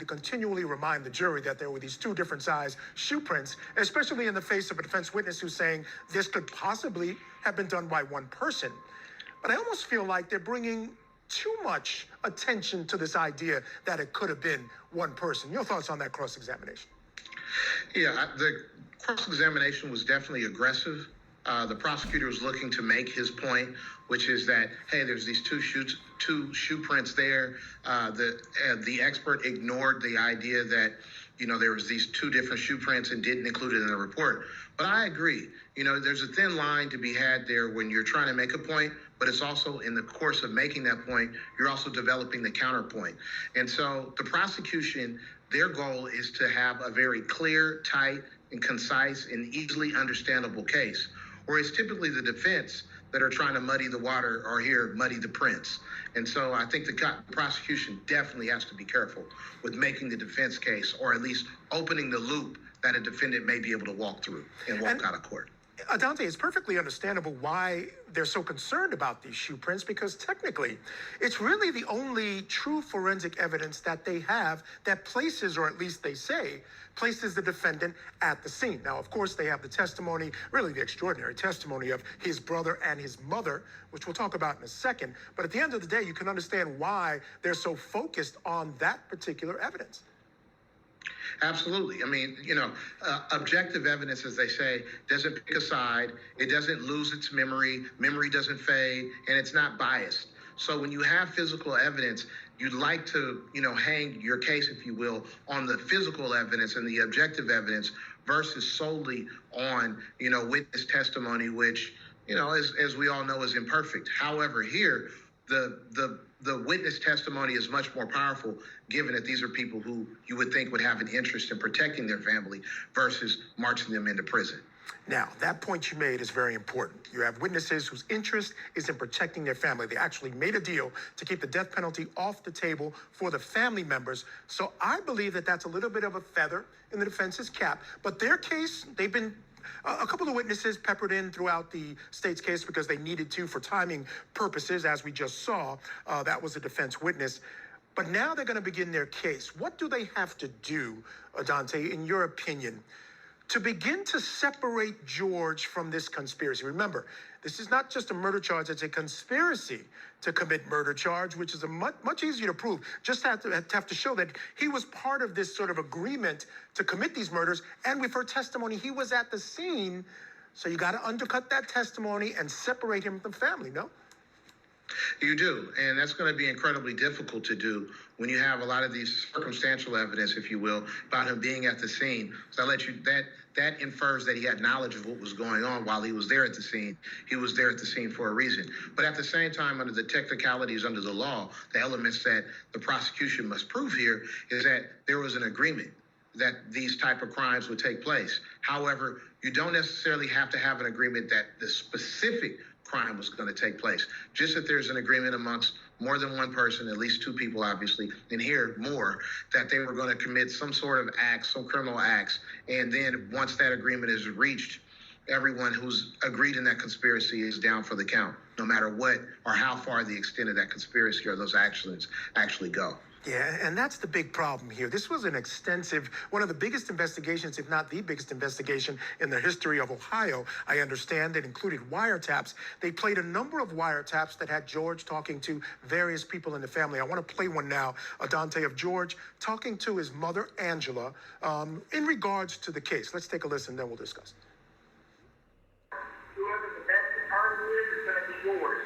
to continually remind the jury that there were these two different size shoe prints, especially in the face of a defense witness who's saying this could possibly have been done by one person. But I almost feel like they're bringing too much attention to this idea that it could have been one person. Your thoughts on that cross-examination? Yeah, the cross-examination was definitely aggressive. The prosecutor was looking to make his point, which is that, hey, there's these two shoe prints there. The expert ignored the idea that, there was these two different shoe prints and didn't include it in the report. But I agree. There's a thin line to be had there when you're trying to make a point, but it's also in the course of making that point, you're also developing the counterpoint. And so the prosecution, their goal is to have a very clear, tight, and concise and easily understandable case. Whereas typically the defense that are trying to muddy the water or here muddy the prints. And so I think the prosecution definitely has to be careful with making the defense case, or at least opening the loop that a defendant may be able to walk through and walk out of court. Adante, it's perfectly understandable why they're so concerned about these shoe prints, because technically it's really the only true forensic evidence that they have that places, or at least they say, places the defendant at the scene. Now, of course, they have the testimony, really the extraordinary testimony of his brother and his mother, which we'll talk about in a second. But at the end of the day, you can understand why they're so focused on that particular evidence. Absolutely. I mean, objective evidence, as they say, doesn't pick a side. It doesn't lose its memory. Memory doesn't fade, and it's not biased. So when you have physical evidence, you'd like to, hang your case, if you will, on the physical evidence and the objective evidence versus solely on, witness testimony, which, as we all know, is imperfect. However, here, the witness testimony is much more powerful, given that these are people who you would think would have an interest in protecting their family versus marching them into prison. Now, that point you made is very important. You have witnesses whose interest is in protecting their family. They actually made a deal to keep the death penalty off the table for the family members. So I believe that that's a little bit of a feather in the defense's cap. But their case, they've been a couple of witnesses peppered in throughout the state's case because they needed to for timing purposes, as we just saw. That was a defense witness. But now they're going to begin their case. What do they have to do, Adante, in your opinion, to begin to separate George from this conspiracy? Remember, this is not just a murder charge, it's a conspiracy to commit murder charge, which is much easier to prove. Just have to show that he was part of this sort of agreement to commit these murders. And we've heard testimony, he was at the scene. So you got to undercut that testimony and separate him from the family, no? You do, and that's going to be incredibly difficult to do when you have a lot of these circumstantial evidence, if you will, about him being at the scene. So that infers that he had knowledge of what was going on while he was there at the scene. He was there at the scene for a reason. But at the same time, under the technicalities under the law, the elements that the prosecution must prove here is that there was an agreement that these type of crimes would take place. However, you don't necessarily have to have an agreement that the specific crime was going to take place. Just that there's an agreement amongst more than one person, at least two people, obviously, and here more, that they were going to commit some sort of acts, some criminal acts. And then once that agreement is reached, everyone who's agreed in that conspiracy is down for the count, no matter what or how far the extent of that conspiracy or those actions actually go. Yeah, and that's the big problem here. This was an extensive, one of the biggest investigations, if not the biggest investigation in the history of Ohio. I understand it included wiretaps. They played a number of wiretaps that had George talking to various people in the family. I want to play one now, Adante, of George talking to his mother, Angela, in regards to the case. Let's take a listen, then we'll discuss. Whoever the best attorney is going to be yours.